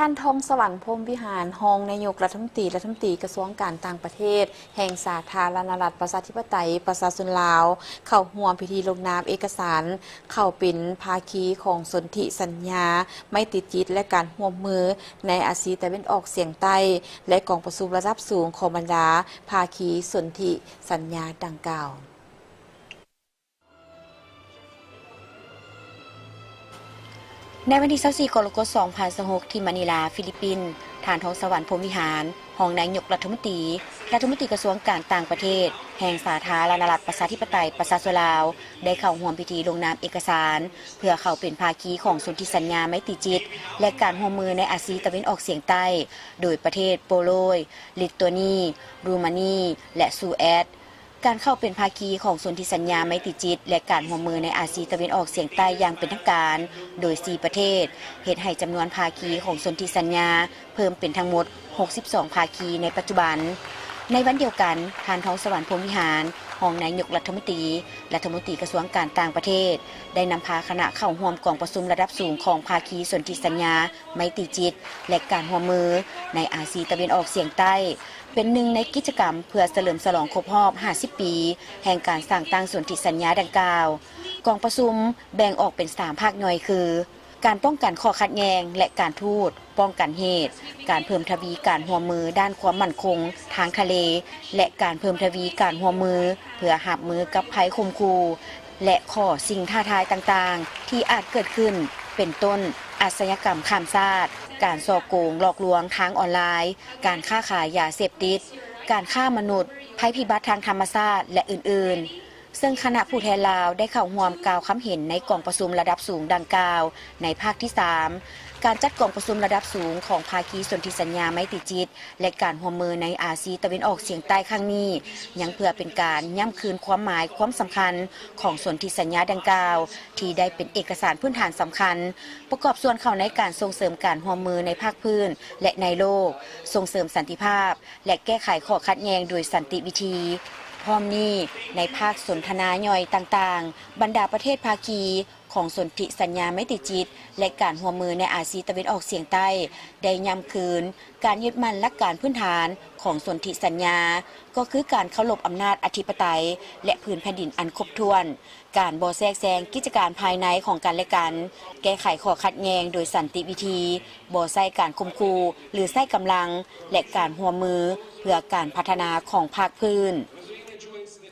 ท่านทองสวรรค์พรหมวิหารรองนายกรัฐมนตรีกระทรวงการต่างประเทศแห่งสาธารณรัฐประชาธิปไตยประชาชนลาวเข้าร่วมพิธีลงนามเอกสารเข้าเป็นภาคีของสนธิสัญญาไม่ติดจิตและการร่วมมือในอาเซียนตะวันออกเฉียงใต้และกองประชุมระดับสูงของบรรดาภาคีสนธิสัญญาดังกล่าวในวันที่24กรกฎาคม2026ที่มะนิลาฟิลิปปินส์ท่านทองสวรรค์พรหมวิหารรองนายกรัฐมนตรีกระทรวงการต่างประเทศแห่งสาธารณรัฐประชาธิปไตยประชาชนลาวได้เข้าร่วมพิธีลงนามเอกสารเพื่อเข้าเป็นภาคีของสนธิสัญญาไมตรีจิตและการร่วมมือในอาเซียนตะวันออกเฉียงใต้โดยประเทศโปโลนลิทัวเนียรูมานีและซูเอตการเข้าเป็นภาคีของสนธิสัญญาไมตรีจิตและการร่วมมือในอาเซียนตะวันออกเฉียงใต้อย่างเป็นทางการโดย4ประเทศเฮ็ดให้จำนวนภาคีของสนธิสัญญาเพิ่มเป็นทั้งหมด62ภาคีในปัจจุบันในวันเดียวกันท่านทองสวรรค์พรหมวิหารรองนายกรัฐมนตรีกระทรวงการต่างประเทศได้นำพาคณะเข้าร่วมกองประชุมระดับสูงของภาคีสนธิสัญญาไมตรีจิตและการร่วมมือในอาเซียนตะวันออกเฉียงใต้เป็นหนึ่งในกิจกรรมเพื่อเฉลิมฉลองครบรอบ50 ปีแห่งการสร้างตั้งสนธิสัญญาดังกล่าวกองประชุมแบ่งออกเป็น3ภาคย่อยคือการป้องกันข้อขัดแย้งและการทูตป้องกันเหตุการเพิ่มทวีการร่วมมือด้านความมั่นคงทางทะเลและการเพิ่มทวีการร่วมมือเพื่อหับมือกับภัยข่มขู่และข้อสิ่งท้าทายต่างๆที่อาจเกิดขึ้นเป็นต้นอาชญากรรมข้ามชาติการฉ้อโกงหลอกลวงทางออนไลน์การค้าขายยาเสพติดการฆ่ามนุษย์ภัยพิบัติทางธรรมชาติและอื่นๆซึ่งคณะผู้แทนลาวได้เข้าร่วมกล่าวคำเห็นในกองประชุมระดับสูงดังกล่าวในภาคที่3การจัดกองประชุมระดับสูงของภาคีสนธิสัญญาไมตรีจิตและการร่วมมือในอาเซียนตะวันออกเฉียงใต้ครั้งนี้ยังเพื่อเป็นการย้ำคืนความหมายความสำคัญของสนธิสัญญาดังกล่าวที่ได้เป็นเอกสารพื้นฐานสำคัญประกอบส่วนเข้าในการส่งเสริมการร่วมมือในภาคพื้นและในโลกส่งเสริมสันติภาพและแก้ไขข้อขัดแย้งโดยสันติวิธีพร้อมนี้ในภาคสนทนาย่อยต่างๆบรรดาประเทศภาคีของสนธิสัญญาไมตรีจิตและการร่วมมือในอาเซียนตะวันออกเฉียงใต้ได้ย้ำคืนการยึดมั่นหลักการพื้นฐานของสนธิสัญญาก็คือการเคารพอำนาจอธิปไตยและพื้นแผ่นดินอันครบถ้วนการบ่แทรกแซงกิจการภายในของกันและกันแก้ไขข้อขัดแย้งโดยสันติวิธีบ่ใช้การข่มขู่หรือใช้กำลังและการร่วมมือเพื่อการพัฒนาของภาคพื้น